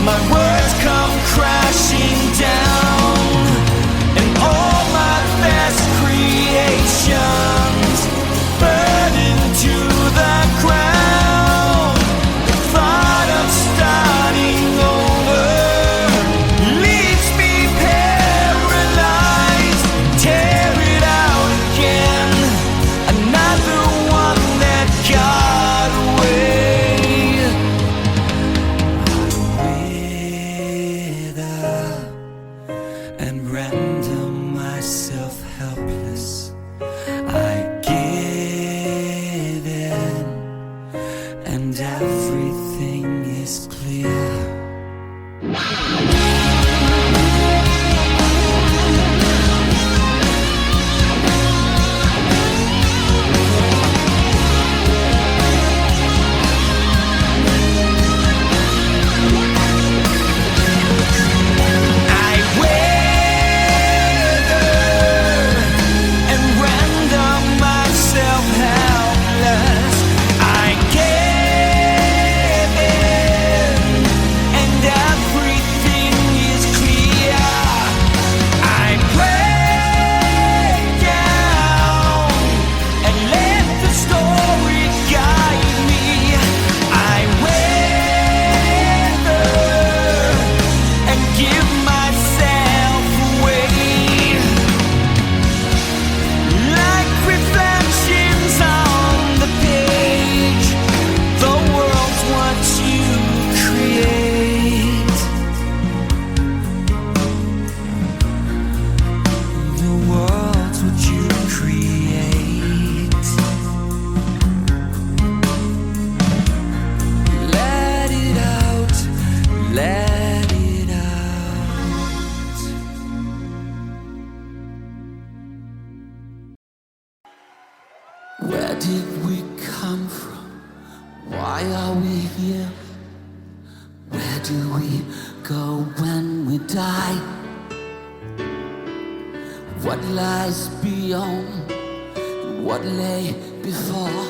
my words come crashing down, and all my best creations burn into the ground. The thought of starting over leaves me paralyzed. Tear it out again, another one that got away. And render myself helpless. I give in, and everything is clear. Where did we come from? Why are we here? Where do we go when we die? What lies beyond and what lay before?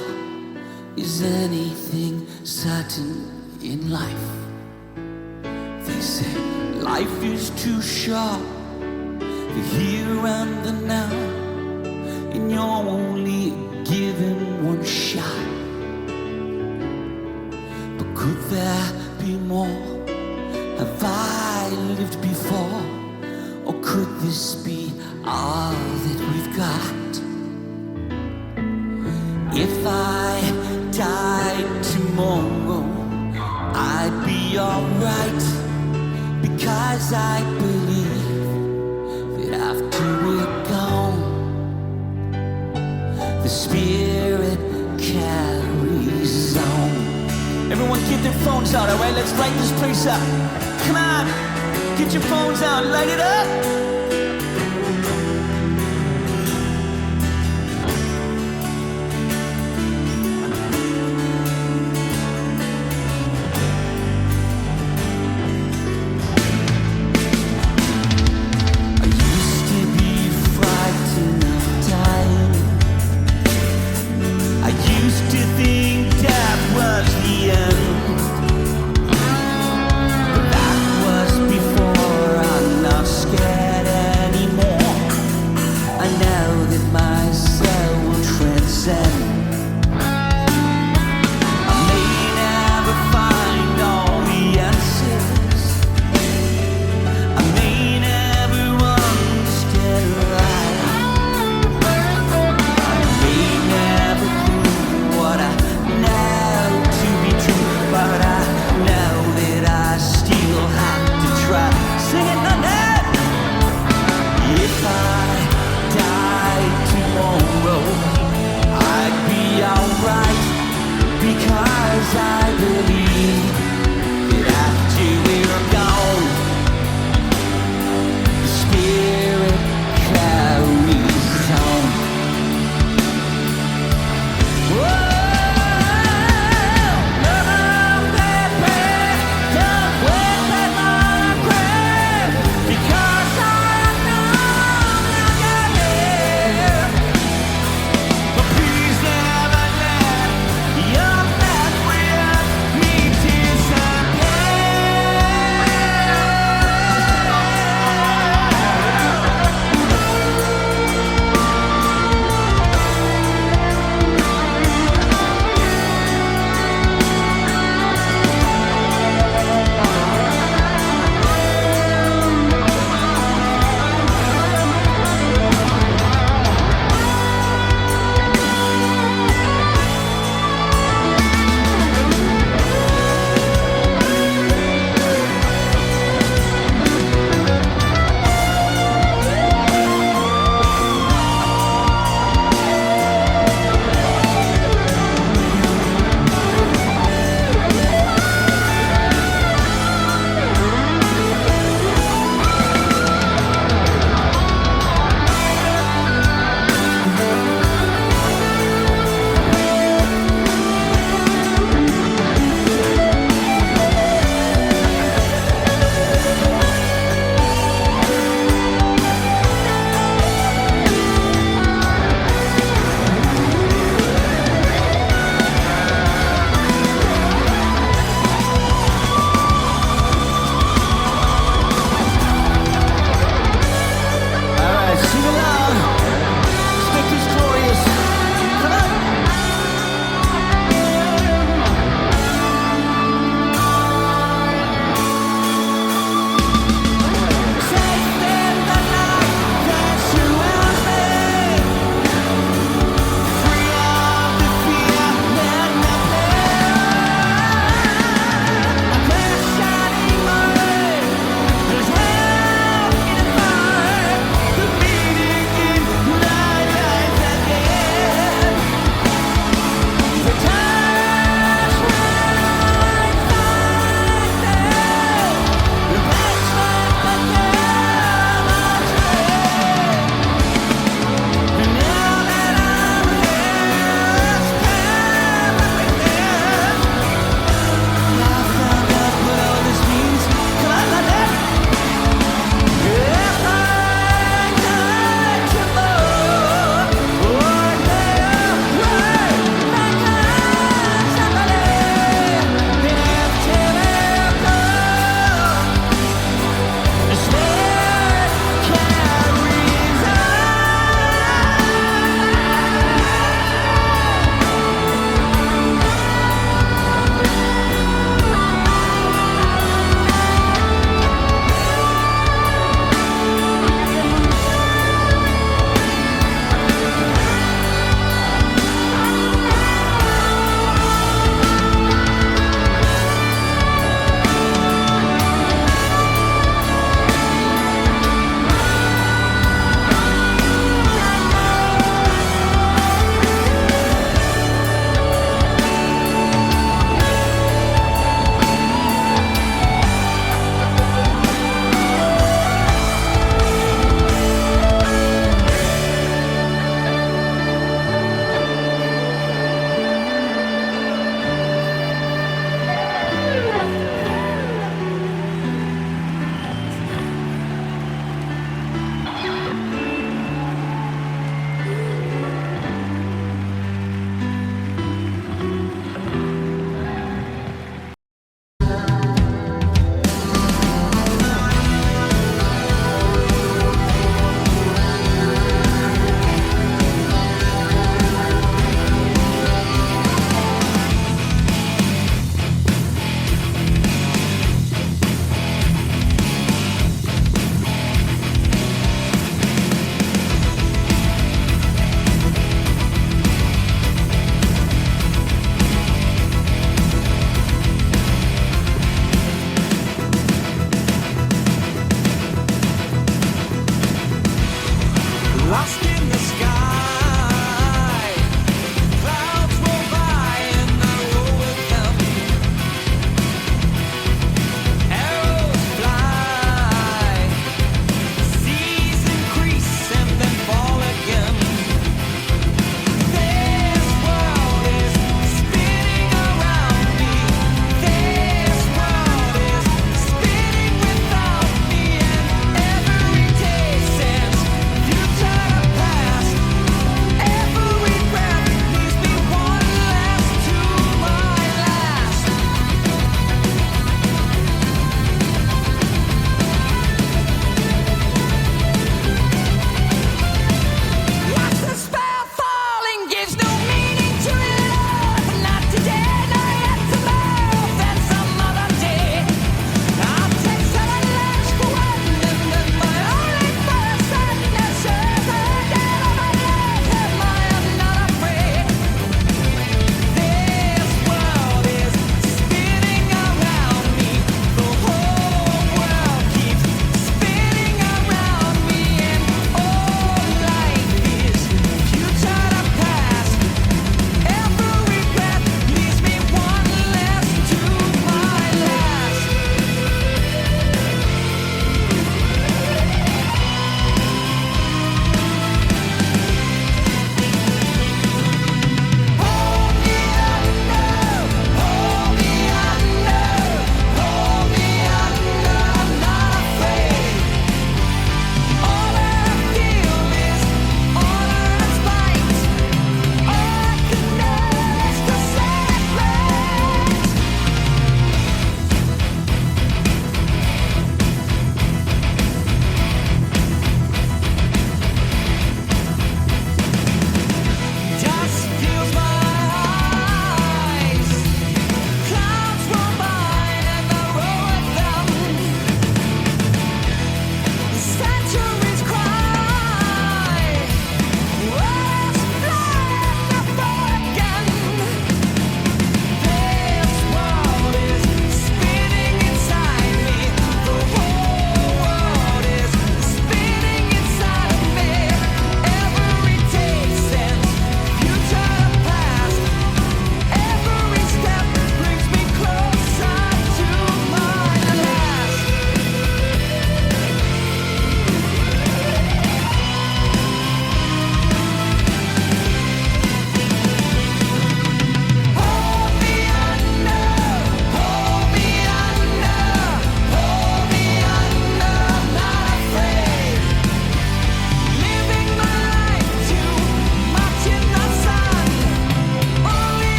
Is anything certain in life? They say life is too short, the here and the now, and you're only given one shot. But could there be more? Have I lived before? Or could this be all that we've got? If I died tomorrow, I'd be alright, because I believe that after we're gone, the spirit carries on. Everyone get their phones out, alright? Let's light this place up. Come on, get your phones out, light it up.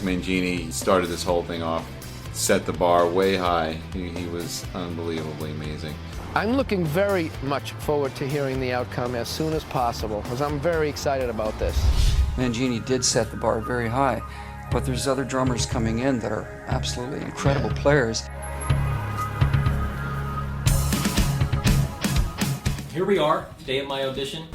Mangini started this whole thing off, set the bar way high. He was unbelievably amazing. I'm looking very much forward to hearing the outcome as soon as possible, because I'm very excited about this. Mangini did set the bar very high, but there's other drummers coming in that are absolutely incredible players. Here we are, day of my audition.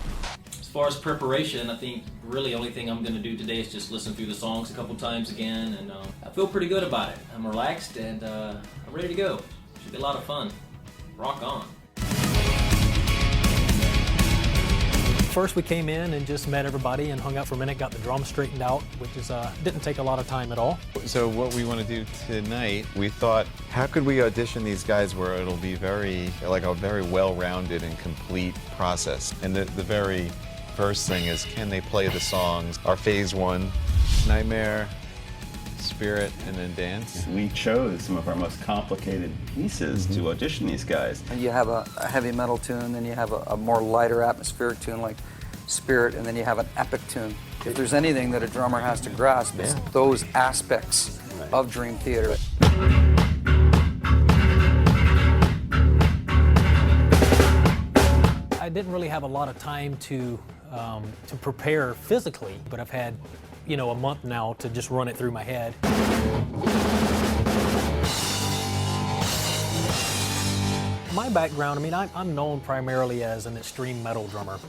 As far as preparation, I think really the only thing I'm going to do today is just listen through the songs a couple times again, and I feel pretty good about it. I'm relaxed and I'm ready to go. Should be a lot of fun. Rock on. First we came in and just met everybody and hung out for a minute, got the drums straightened out, which is didn't take a lot of time at all. So what we want to do tonight, we thought, how could we audition these guys where it'll be like a very well-rounded and complete process? And the very first thing is, can they play the songs? Our phase one, Nightmare, Spirit, and then Dance. We chose some of our most complicated pieces to audition these guys. You have a heavy metal tune, then you have a more lighter atmospheric tune like Spirit, and then you have an epic tune. If there's anything that a drummer has to grasp, it's those aspects of Dream Theater. I didn't really have a lot of time to prepare physically, but I've had, you know, a month now to just run it through my head. My background, I mean, I'm known primarily as an extreme metal drummer.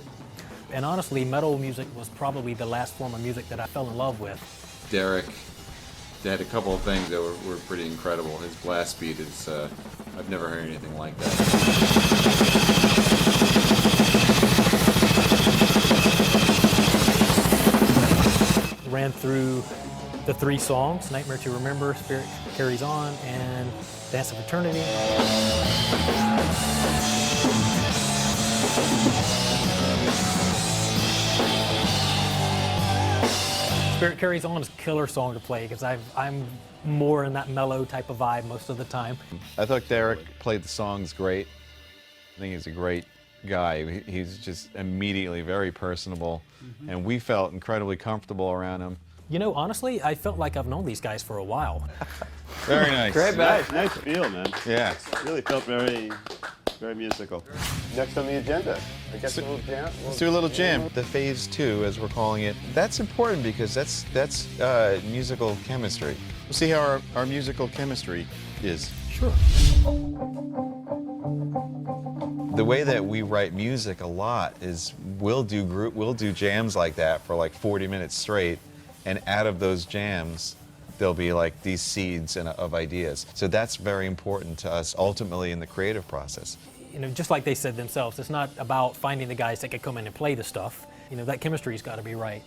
And honestly, metal music was probably the last form of music that I fell in love with. Derek had a couple of things that were pretty incredible. His blast beat is, I've never heard anything like that. Ran through the 3 songs, Nightmare to Remember, Spirit Carries On, and Dance of Eternity. Spirit Carries On is a killer song to play because I'm more in that mellow type of vibe most of the time. I thought Derek played the songs great. I think he's a great guy. He's just immediately very personable, and we felt incredibly comfortable around him. You know, honestly, I felt like I've known these guys for a while. Very nice. Great back. Nice feel, man. Yeah. Really felt very musical. Next on the agenda, I guess we'll jam. Let's do a little jam. The phase 2, as we're calling it, that's important because that's musical chemistry. We'll see how our musical chemistry is. Sure. The way that we write music a lot is we'll do jams like that for like 40 minutes straight, and out of those jams there'll be like these seeds of ideas. So that's very important to us ultimately in the creative process. You know, just like they said themselves, it's not about finding the guys that can come in and play the stuff. You know, that chemistry's got to be right.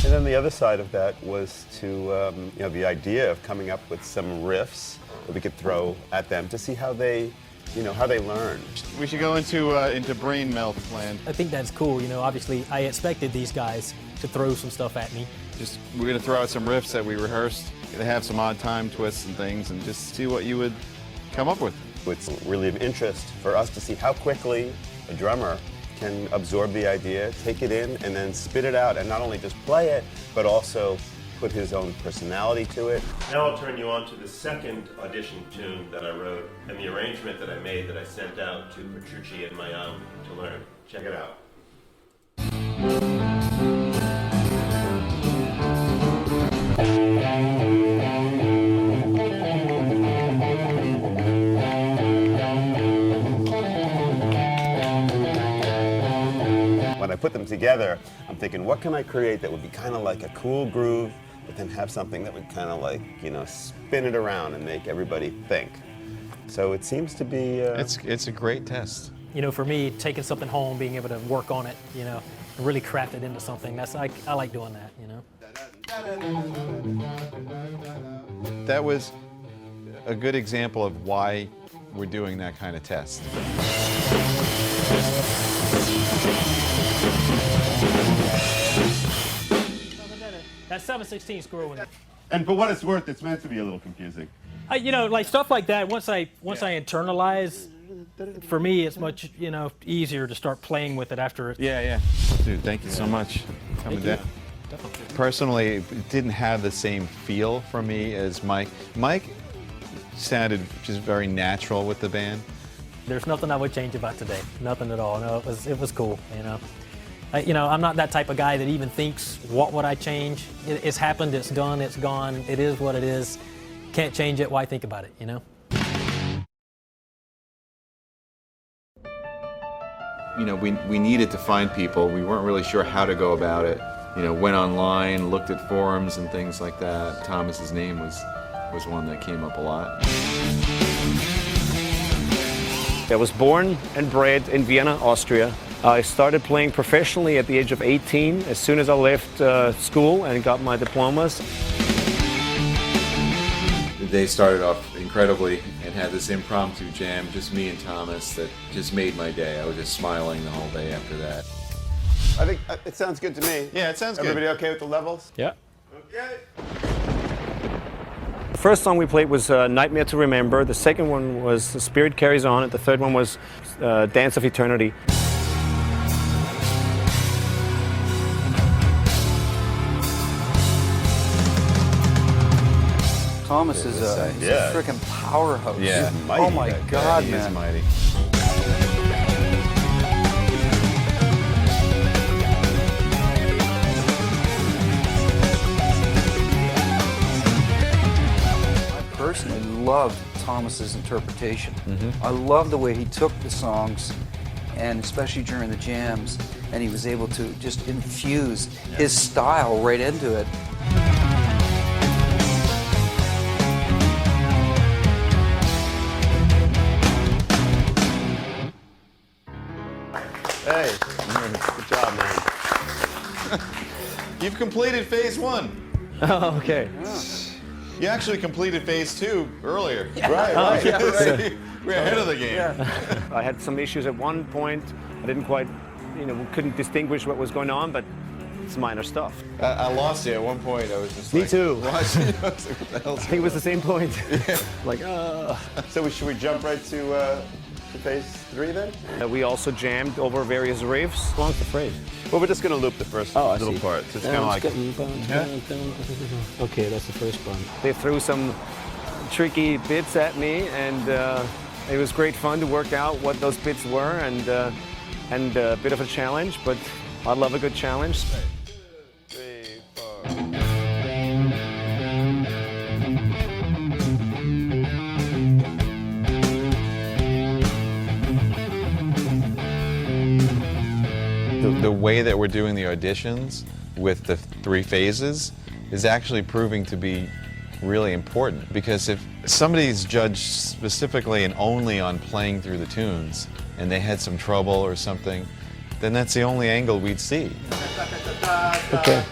And then the other side of that was to, you know, the idea of coming up with some riffs that we could throw at them to see how they, you know, how they learn. We should go into brain melt land. I think that's cool. You know, obviously, I expected these guys to throw some stuff at me. We're gonna throw out some riffs that we rehearsed. They have some odd time twists and things, and just see what you would come up with. It's really of interest for us to see how quickly a drummer can absorb the idea, take it in, and then spit it out, and not only just play it, but also put his own personality to it. Now I'll turn you on to the second audition tune that I wrote and the arrangement that I made that I sent out to Petrucci and Mayam to learn. Check it out. When I put them together, I'm thinking, what can I create that would be kind of like a cool groove, but then have something that would kind of like, you know, spin it around and make everybody think. So it seems to be... It's a great test. You know, for me, taking something home, being able to work on it, you know, and really craft it into something, I like doing that, you know. That was a good example of why we're doing that kind of test. That 7/16 screw in it. And for what it's worth, it's meant to be a little confusing. You know, like stuff like that. Once I internalize, for me, it's much easier to start playing with it after it. Yeah. Dude, thank you so much for coming down. Personally, it didn't have the same feel for me as Mike. Mike sounded just very natural with the band. There's nothing I would change about today. Nothing at all. No, it was cool. I'm not that type of guy that even thinks, what would I change? It's happened. It's done. It's gone. It is what it is. Can't change it. Why think about it? We needed to find people. We weren't really sure how to go about it. Went online, looked at forums and things like that. Thomas's name was one that came up a lot. I was born and bred in Vienna, Austria. I started playing professionally at the age of 18 as soon as I left school and got my diplomas. The day started off incredibly and had this impromptu jam, just me and Thomas, that just made my day. I was just smiling the whole day after that. I think it sounds good to me. Yeah, it sounds good. Everybody okay with the levels? Yeah. Okay. The first song we played was Nightmare to Remember. The second one was The Spirit Carries On. And the third one was Dance of Eternity. Thomas is a freaking powerhouse. Yeah. Oh my God, he man. is mighty. I personally loved Thomas's interpretation. I love the way he took the songs, and especially during the jams, and he was able to just infuse his style right into it. Hey, good job, man. You've completed phase 1. Oh, okay. You actually completed phase 2 earlier. Right. Yeah, right. We're ahead of the game. I had some issues at one point. I didn't quite, couldn't distinguish what was going on, but it's minor stuff. I lost you at one point. I was just Me like, too. watching. I was like, what the hell's I think it was the same point. Like, So should we jump right to phase 3 then? We also jammed over various riffs. How long's the phrase? Well, we're just going to loop the first little part. So it's kind of like... Okay, that's the first one. They threw some tricky bits at me, and it was great fun to work out what those bits were, and a bit of a challenge, but I love a good challenge. 2, 3, 4. The way that we're doing the auditions with the 3 phases is actually proving to be really important, because if somebody's judged specifically and only on playing through the tunes and they had some trouble or something, then that's the only angle we'd see. Okay.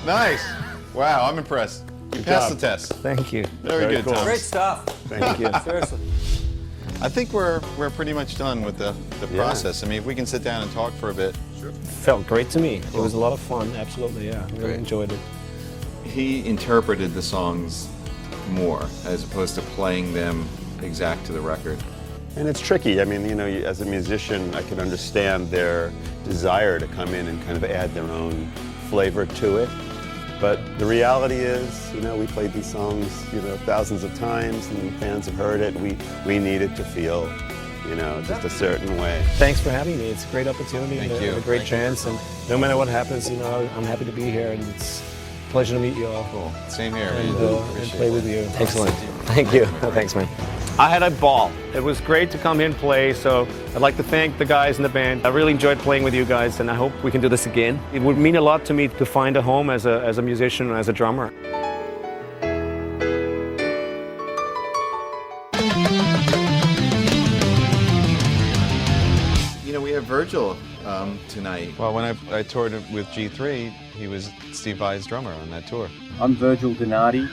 Nice. Wow, I'm impressed. You passed the test. Thank you. Very good, cool. Thomas. Great stuff. Thank you. Seriously. I think we're pretty much done with the process. I mean, if we can sit down and talk for a bit. Felt great to me. It was a lot of fun. Absolutely, yeah. Really enjoyed it. He interpreted the songs more as opposed to playing them exact to the record. And it's tricky. I mean, as a musician, I can understand their desire to come in and kind of add their own flavor to it. But the reality is, we played these songs, thousands of times, and fans have heard it. We need it to feel, just a certain way. Thanks for having me. It's a great opportunity Thank and you. a great chance. And no matter what happens, I'm happy to be here, and it's a pleasure to meet you all. Cool. Same here. And, man. and play with you. Excellent. Thank you. Thanks, man. I had a ball. It was great to come here and play, so I'd like to thank the guys in the band. I really enjoyed playing with you guys, and I hope we can do this again. It would mean a lot to me to find a home as a musician and as a drummer. Virgil tonight? Well, when I toured with G3, he was Steve Vai's drummer on that tour. I'm Virgil Donati.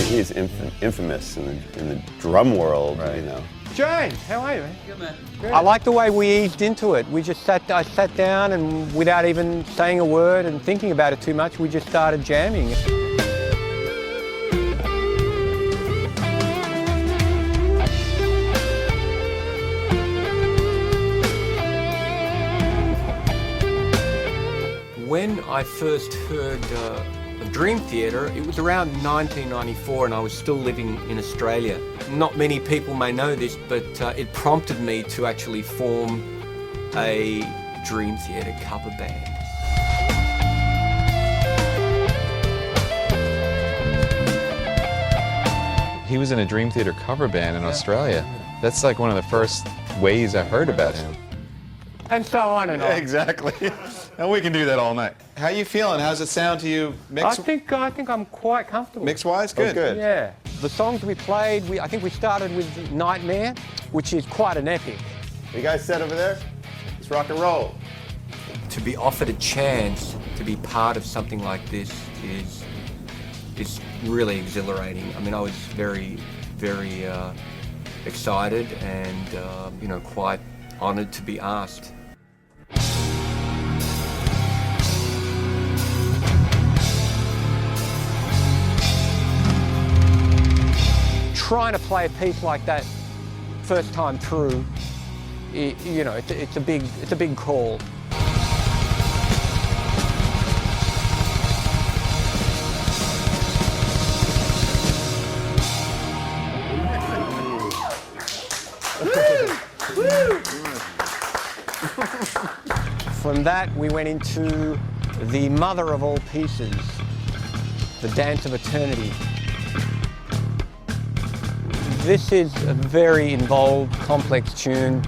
He's infamous in the drum world, you know. James, how are you, man? Good, man. I like the way we eased into it. I sat down and without even saying a word and thinking about it too much, we just started jamming. When I first heard of Dream Theater, it was around 1994 and I was still living in Australia. Not many people may know this, but it prompted me to actually form a Dream Theater cover band. He was in a Dream Theater cover band in Australia. That's like one of the first ways I heard about him. And so on and on. Exactly. And we can do that all night. How you feeling? How's it sound to you? I think I'm quite comfortable. Mix-wise? Good. Good. Yeah. The songs we played, I think we started with Nightmare, which is quite an epic. You guys set over there? Let's rock and roll. To be offered a chance to be part of something like this is really exhilarating. I mean, I was very, very excited and quite honoured to be asked. Trying to play a piece like that first time through, it's a big call. From that, we went into the mother of all pieces, the Dance of Eternity. This is a very involved, complex tune,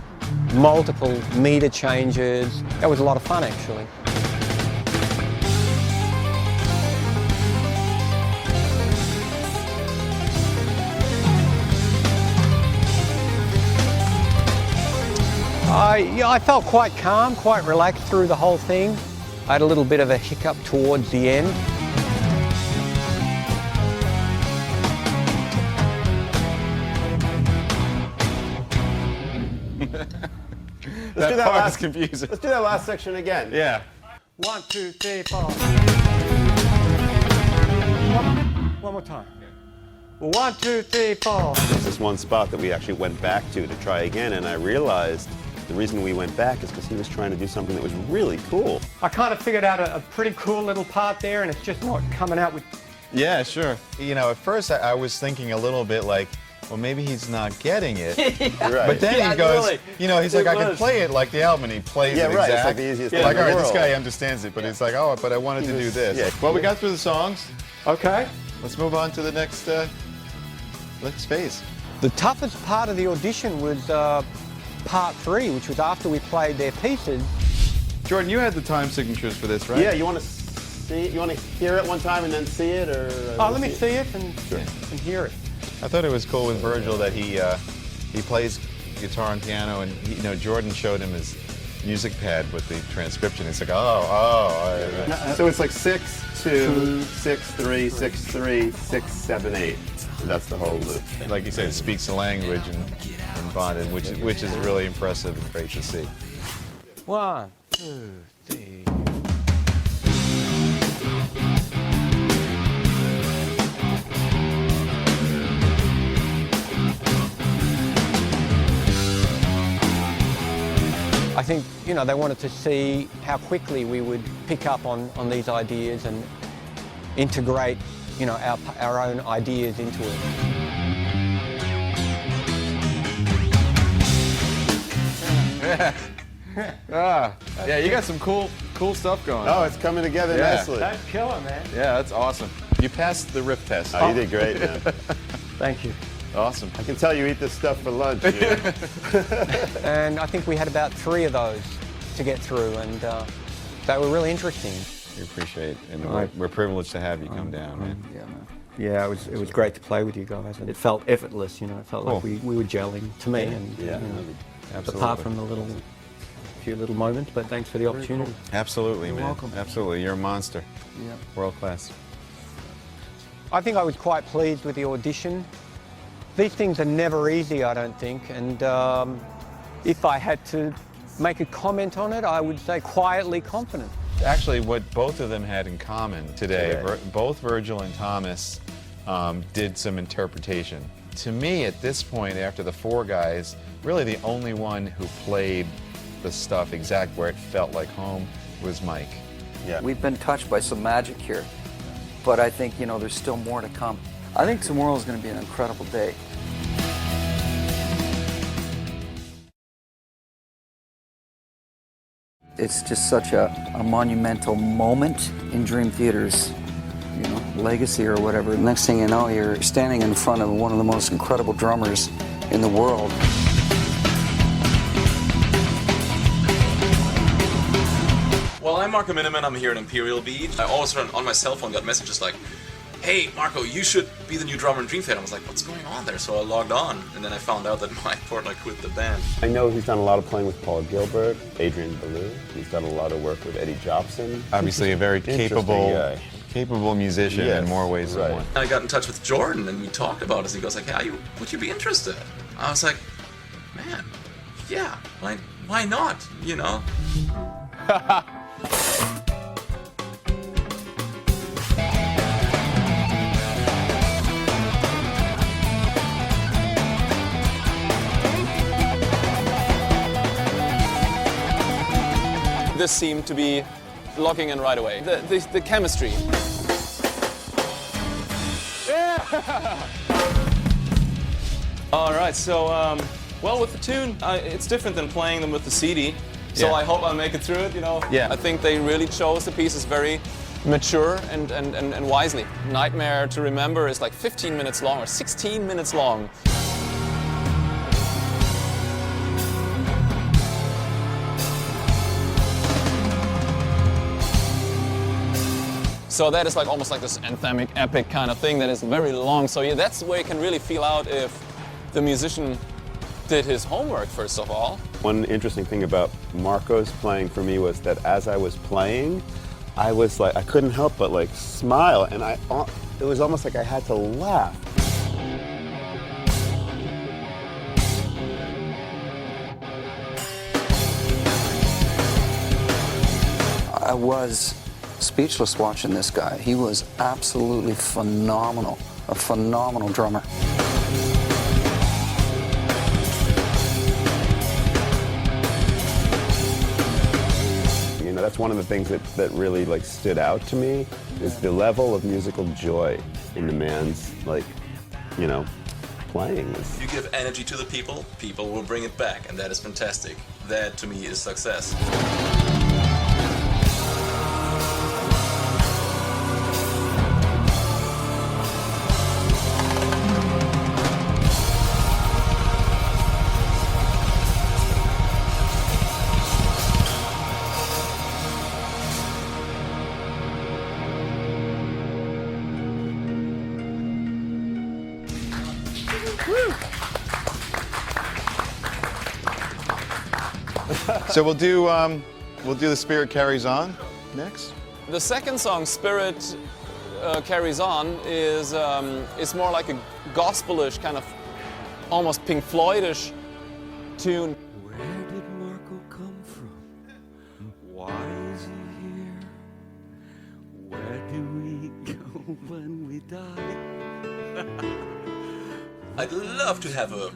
multiple meter changes. That was a lot of fun, actually. I felt quite calm, quite relaxed through the whole thing. I had a little bit of a hiccup towards the end. That part is confusing. Let's do that last section again. Yeah. 1, 2, 3, 4. One more time. 1, 2, 3, 4. There's this one spot that we actually went back to try again, and I realized the reason we went back is because he was trying to do something that was really cool. I kind of figured out a pretty cool little part there, and it's just not coming out with... Yeah, sure. You know, at first I was thinking a little bit like, well, maybe he's not getting it. Right. But then he goes, really. he's like, I can play it like the album, and he plays it right. exact. It's like the easiest thing Like, in all the right, this world. guy understands it, but it's like, oh, but I wanted to do this. yeah. Well, we got through the songs. Okay. Let's move on to the next phase. The toughest part of the audition was part 3, which was after we played their pieces. Jordan, you had the time signatures for this, right? Yeah, you want to see it? You want to hear it one time and then see it, or? Let me see it and hear it. I thought it was cool with Virgil that he plays guitar and piano, and Jordan showed him his music pad with the transcription. It's like, So it's like 6, 2, 6, 3, 6, 3, 6, 7, 8. That's the whole loop. like you said, it speaks the language and bonded, which is really impressive and great to see. 1, 2, 3. I think, they wanted to see how quickly we would pick up on these ideas and integrate, our own ideas into it. Yeah, you got some cool stuff going. Oh, it's coming together nicely. That's killer, man. Yeah, that's awesome. You passed the riff test. Oh, you did great, man. Thank you. Awesome. I can tell you eat this stuff for lunch. And I think we had about 3 of those to get through, and they were really interesting. We appreciate it, and we're privileged to have you come down, man. Yeah, man. Yeah, it was great to play with you guys, and it felt effortless. You know, it felt like we were gelling to me. And Yeah, you know, absolutely. apart from the few little moments, but thanks for the opportunity. Absolutely, man. welcome. Absolutely, you're a monster. Yeah. World class. I think I was quite pleased with the audition. These things are never easy, I don't think, and if I had to make a comment on it, I would say quietly confident. Actually, what both of them had in common today, both Virgil and Thomas did some interpretation. To me, at this point, after the four guys, really the only one who played the stuff exact where it felt like home was Mike. Yeah. We've been touched by some magic here, but I think, you know, there's still more to come. I think tomorrow is going to be an incredible day. It's just such a monumental moment in Dream Theater's, you know, legacy or whatever. Next thing you know, you're standing in front of one of the most incredible drummers in the world. Well, I'm Marco Miniman. I'm here in Imperial Beach. I always on my cell phone got messages like, "Hey, Marco, you should be the new drummer in Dream Theater." I was like, "What's going on there?" So I logged on, and then I found out that Mike Portnoy quit the band. I know he's done a lot of playing with Paul Gilbert, Adrian Belew. He's done a lot of work with Eddie Jobson. Obviously, a very Interesting capable musician Yes, in more ways than right. one. I got in touch with Jordan, and we talked about it. He goes like, "Hey, would you be interested?" I was like, "Man, yeah, why not? You know." This seemed to be locking in right away. The chemistry. Yeah! All right, so, well, with the tune, it's different than playing them with the CD. So Yeah. I hope I'll make it through it, you know. Yeah. I think they really chose the pieces very mature and wisely. Nightmare to Remember is like 15 minutes long or 16 minutes long. So that is like almost like this anthemic, epic kind of thing that is very long. So yeah, that's where you can really feel out if the musician did his homework, first of all. One interesting thing about Marco's playing for me was that as I was playing, I was like, I couldn't help but like smile, and it was almost like I had to laugh. I was speechless watching this guy. He was absolutely phenomenal, a phenomenal drummer. You know, that's one of the things that really like stood out to me is the level of musical joy in the man's like, you know, playing. You give energy to the people, people will bring it back, and that is fantastic. That to me is success. So we'll do The Spirit Carries On next. The second song, Spirit Carries On, is more like a gospelish, kind of almost Pink Floyd-ish tune. Where did Marco come from? Why is he here? Where do we go when we die? I'd love to have a,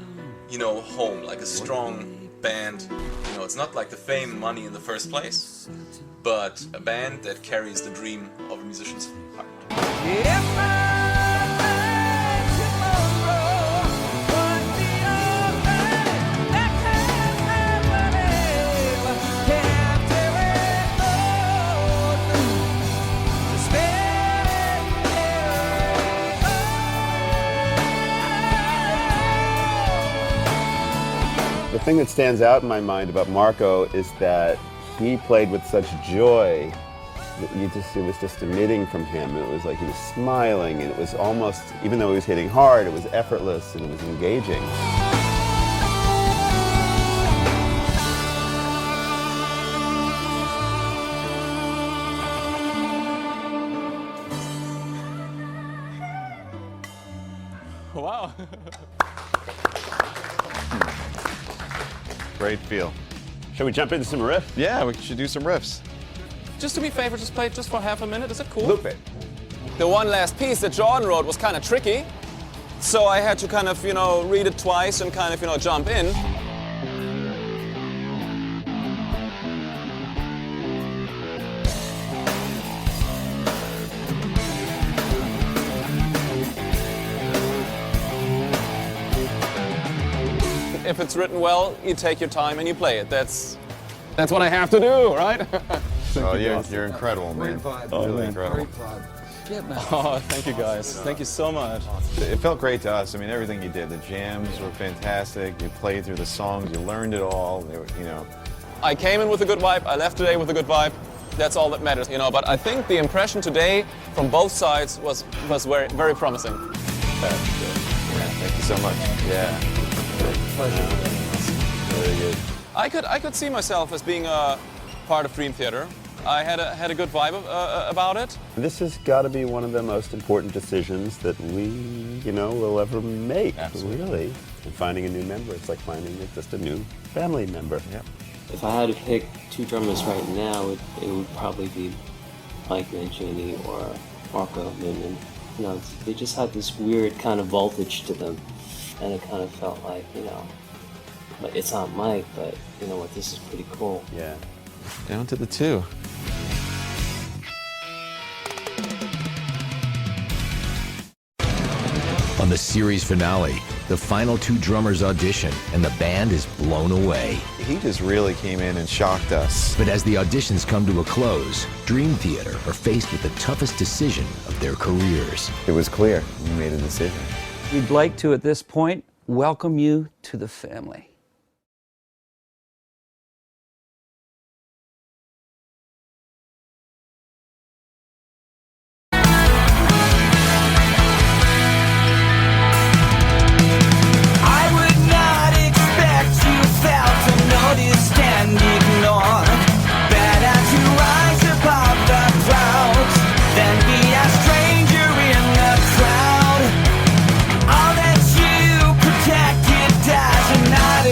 you know, home, like a strong band. You know, it's not like the fame and money in the first place, but a band that carries the dream of a musician's heart. The thing that stands out in my mind about Marco is that he played with such joy it was just emitting from him. It was like he was smiling, and it was almost, even though he was hitting hard, it was effortless and it was engaging. Wow. Great feel. Shall we jump into some riffs? Yeah, we should do some riffs. Just to be fair, just play it just for half a minute. Is it cool? Loop it. The one last piece that Jordan wrote was kind of tricky, so I had to kind of, read it twice and kind of, jump in. If it's written well, you take your time and you play it. That's what I have to do, right? Oh, you're incredible, man. Really incredible. Yeah, man. Oh, thank you guys. Thank you so much. It felt great to us. I mean, everything you did. The jams were fantastic. You played through the songs. You learned it all. They were, I came in with a good vibe. I left today with a good vibe. That's all that matters, But I think the impression today from both sides was very, very promising. That's good. Yeah, thank you so much. Yeah. Pleasure. Very good. I could see myself as being a part of Dream Theater. I had a good vibe about it. This has got to be one of the most important decisions that we, will ever make. Absolutely. Really. And finding a new member, it's like finding just a new family member. Yep. If I had to pick two drummers right now, it would probably be Mike Mancini or Marco Newman. They just had this weird kind of voltage to them, and it kind of felt like, it's not Mike, but you know what, this is pretty cool. Yeah. Down to the two. On the series finale, the final two drummers audition, and the band is blown away. He just really came in and shocked us. But as the auditions come to a close, Dream Theater are faced with the toughest decision of their careers. It was clear. We made a decision. We'd like to, at this point, welcome you to the family. All that you protected doesn't matter.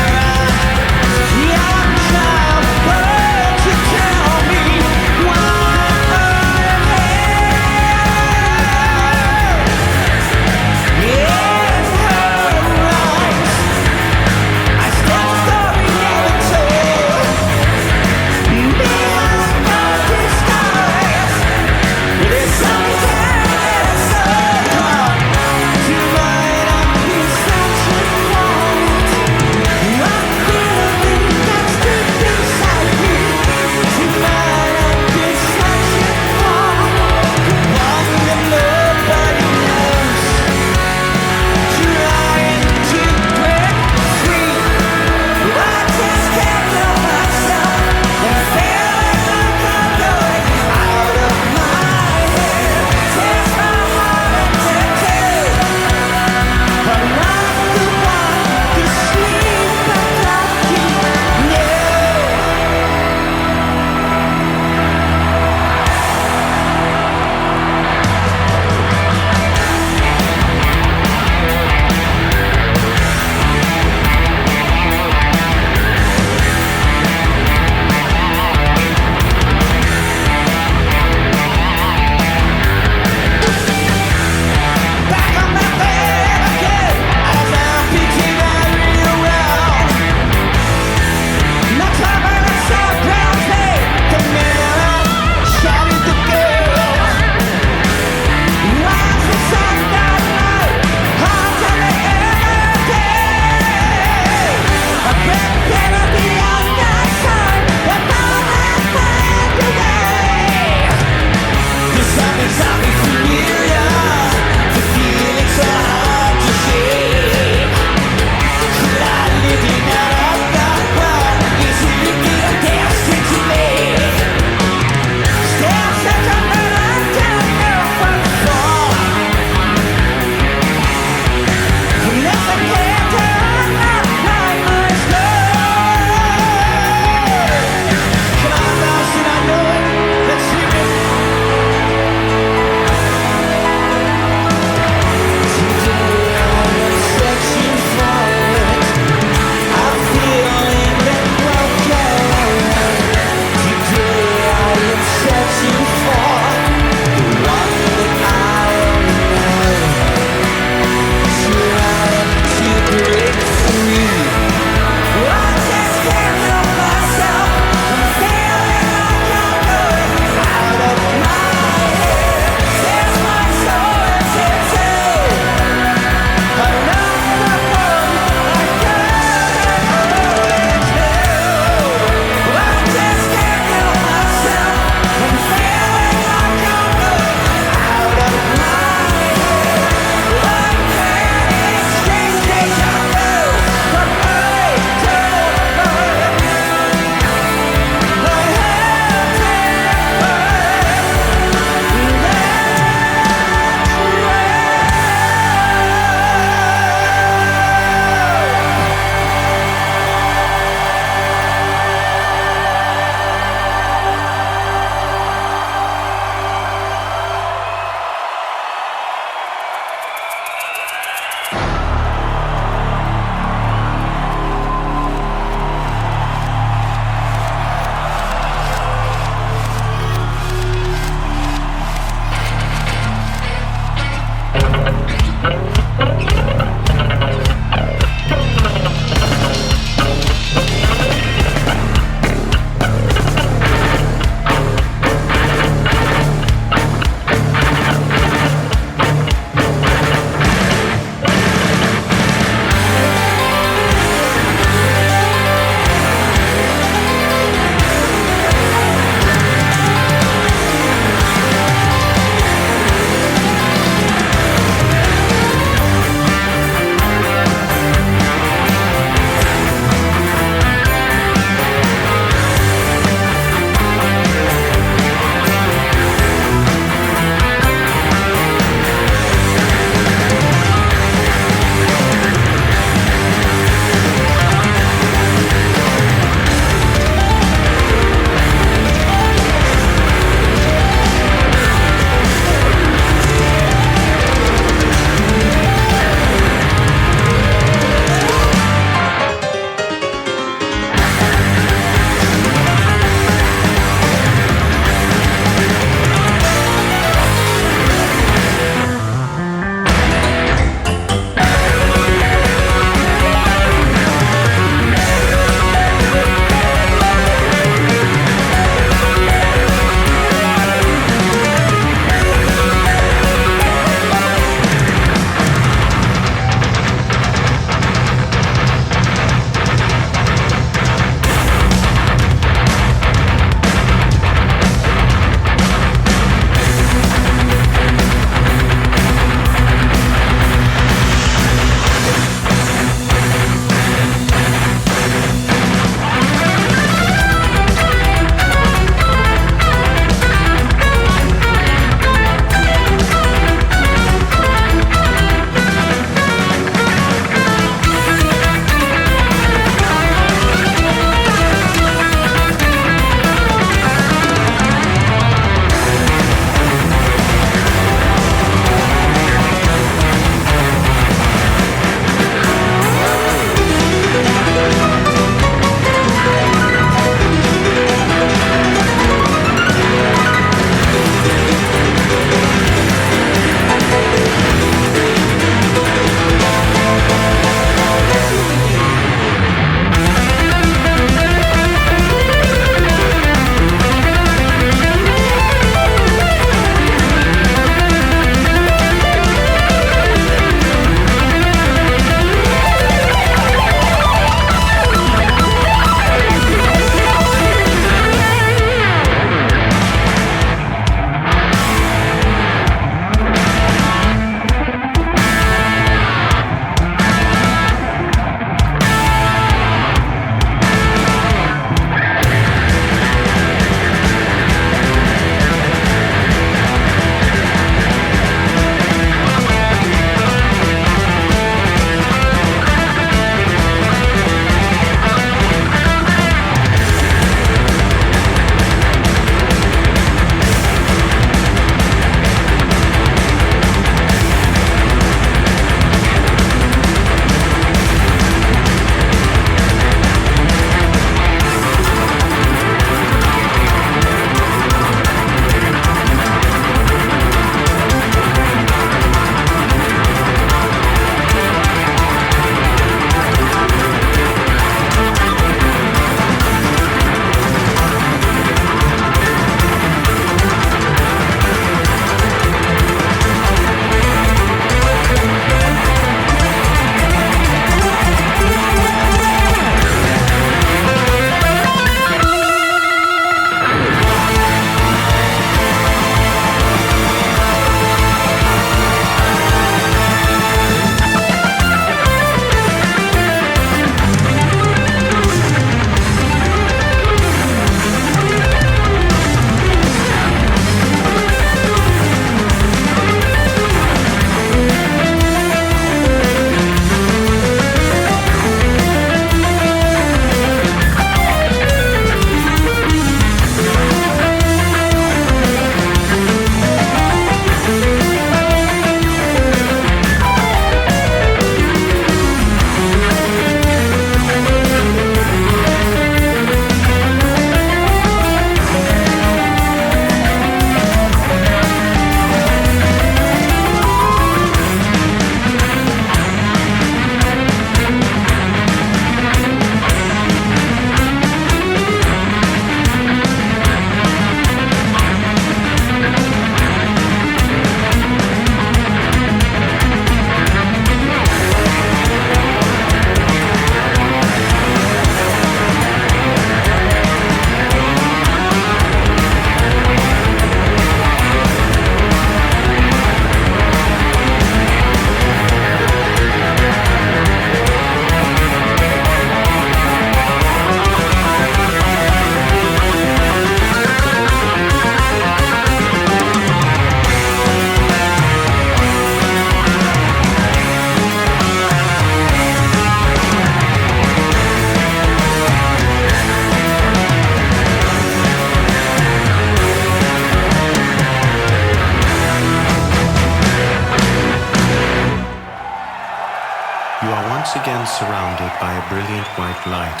again surrounded by a brilliant white light.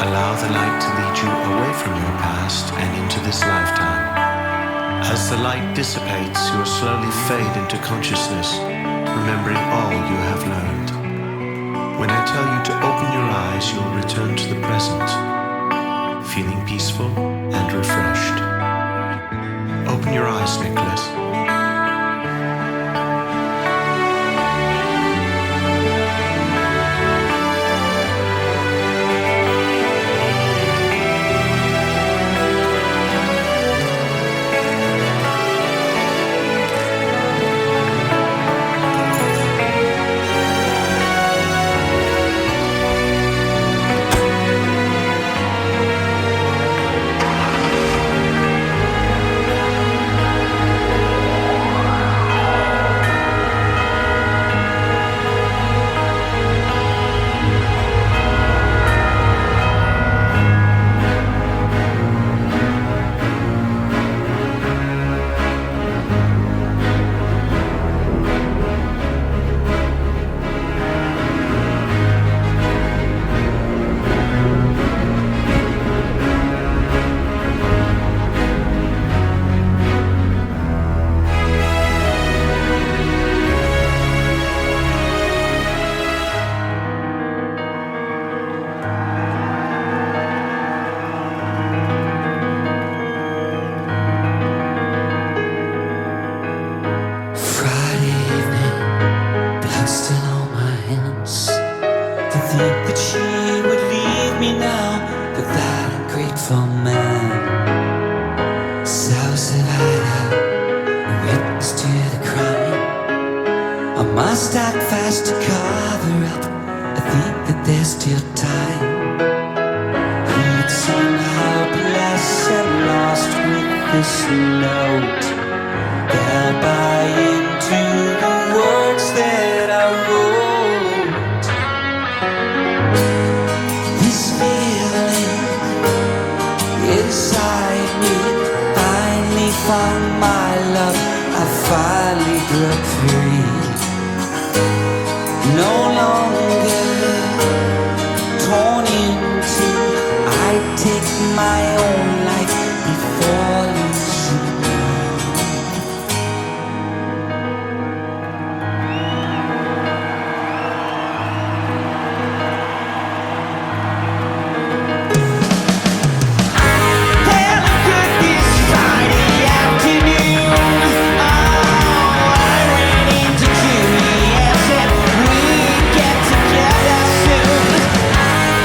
Allow the light to lead you away from your past and into this lifetime. As the light dissipates, you will slowly fade into consciousness, remembering all you have learned. When I tell you to open your eyes, you will return to the present, feeling peaceful and refreshed. Open your eyes, Nicholas.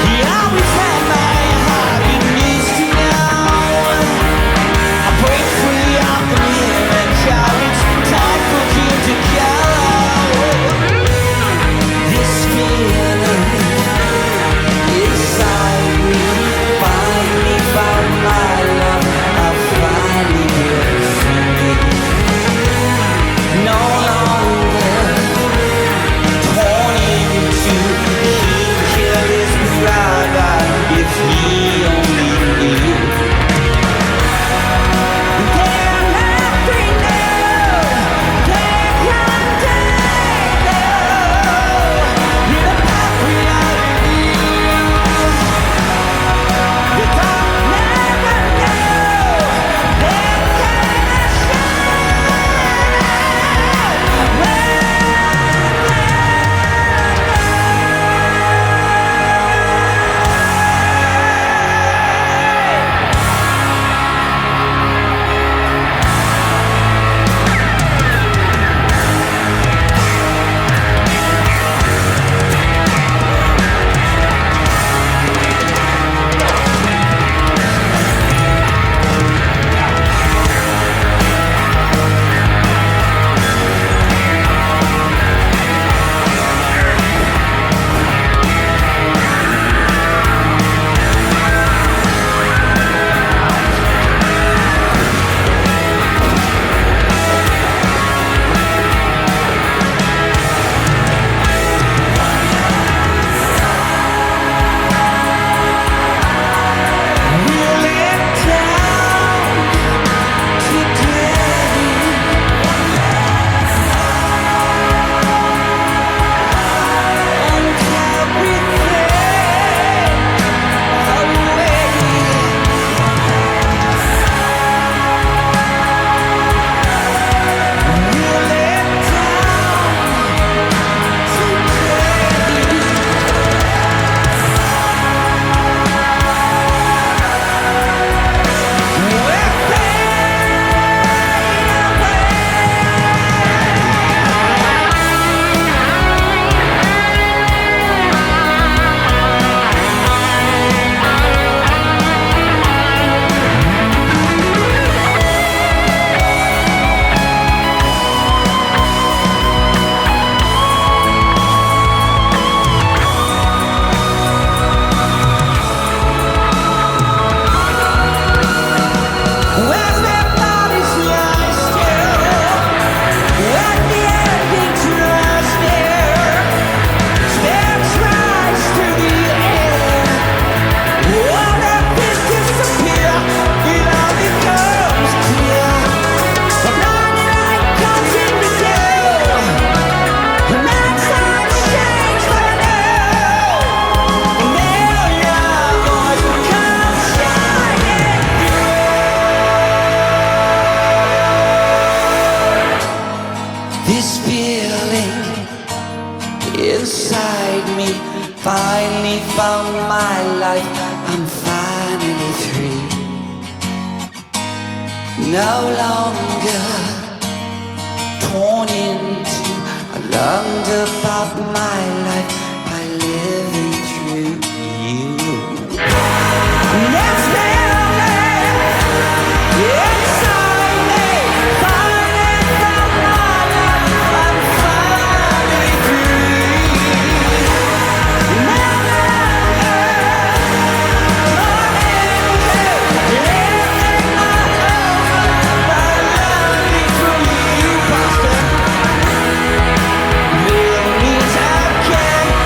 He always had my heart, he used to no longer torn into. I learned about my life by living through you. Next inside me, fighting for my life, I'm finally free. Millions I can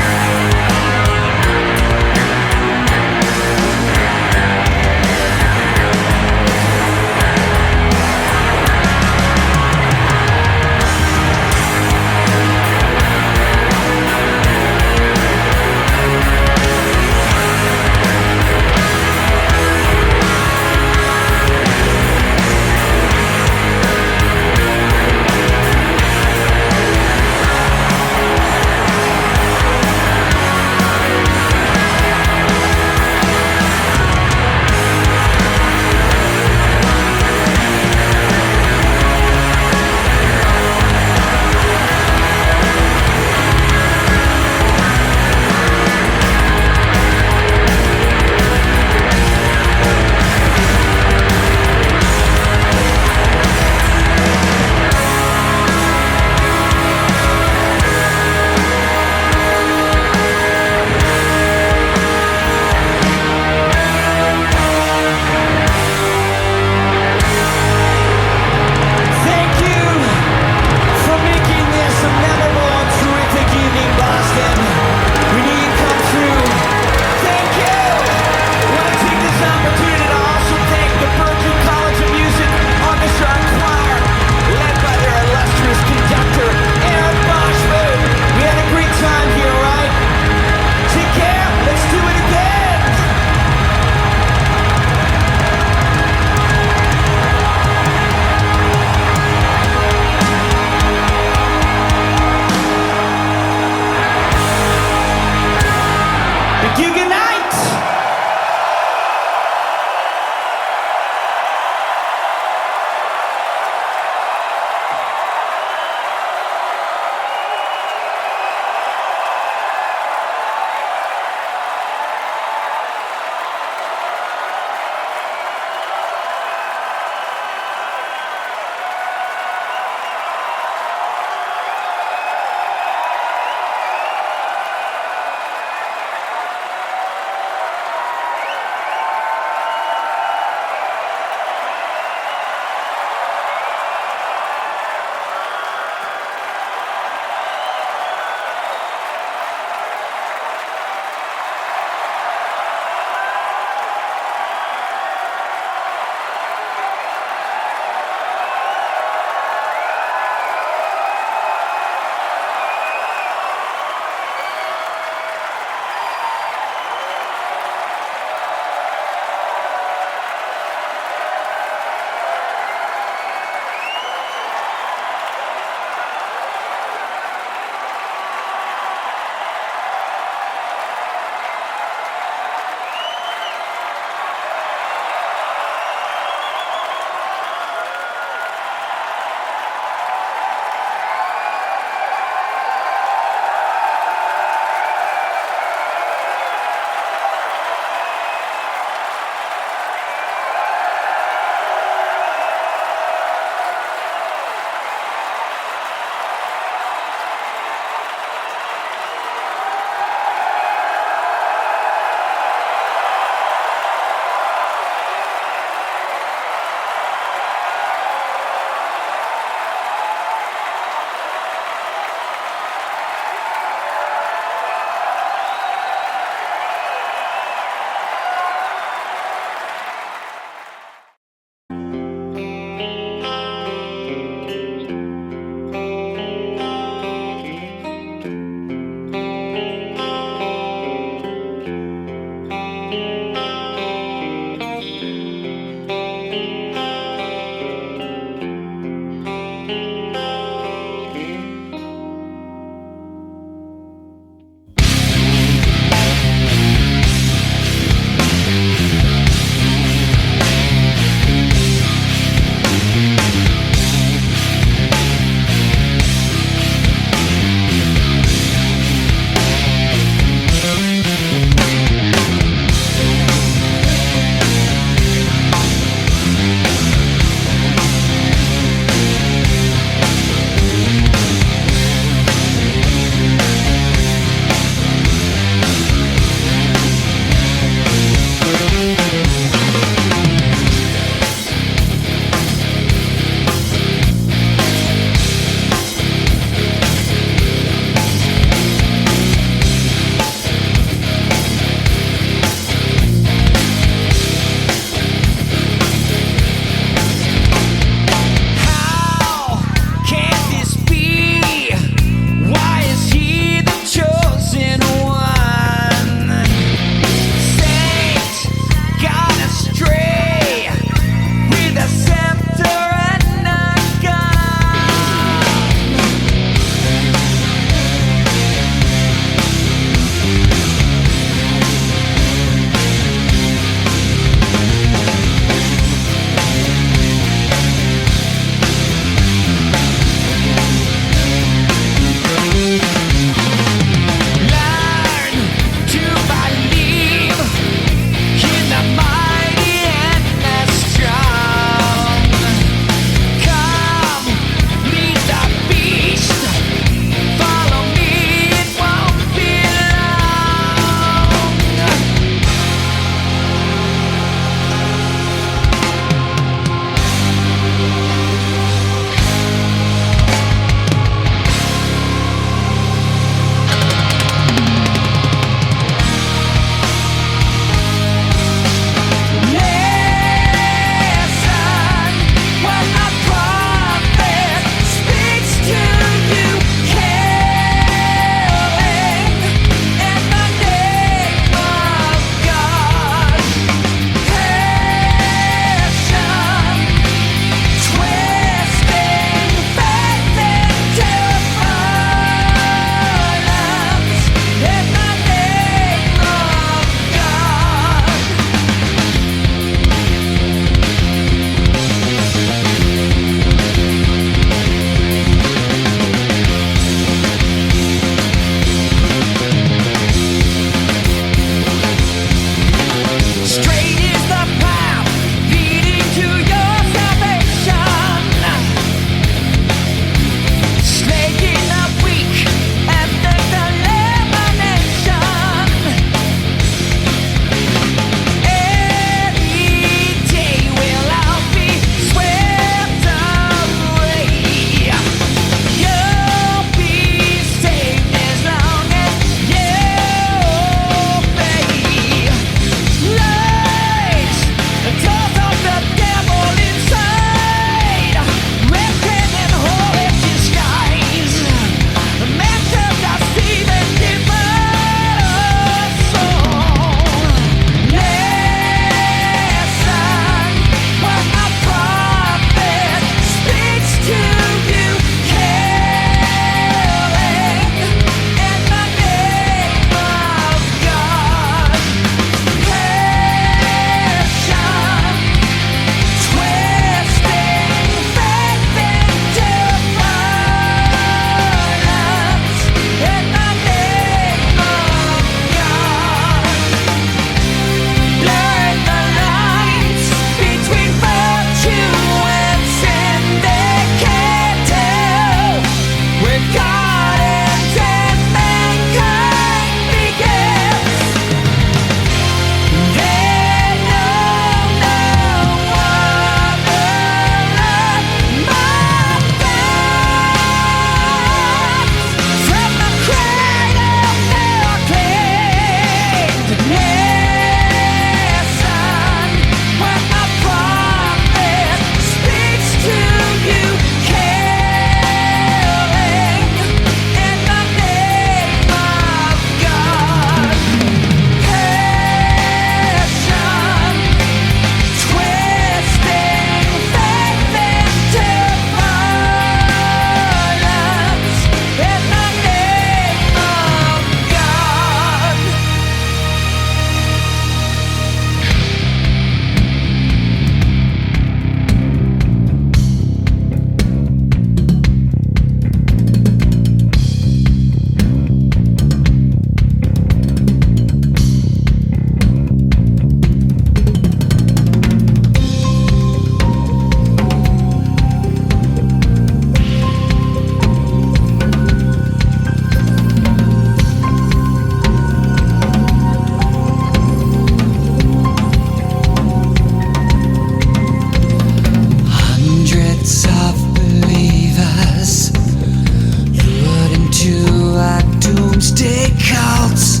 gay cults,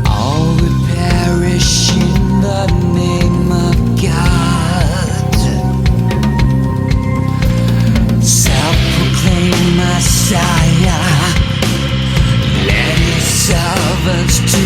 all would perish in the name of God. Self-proclaimed Messiah, led his servants to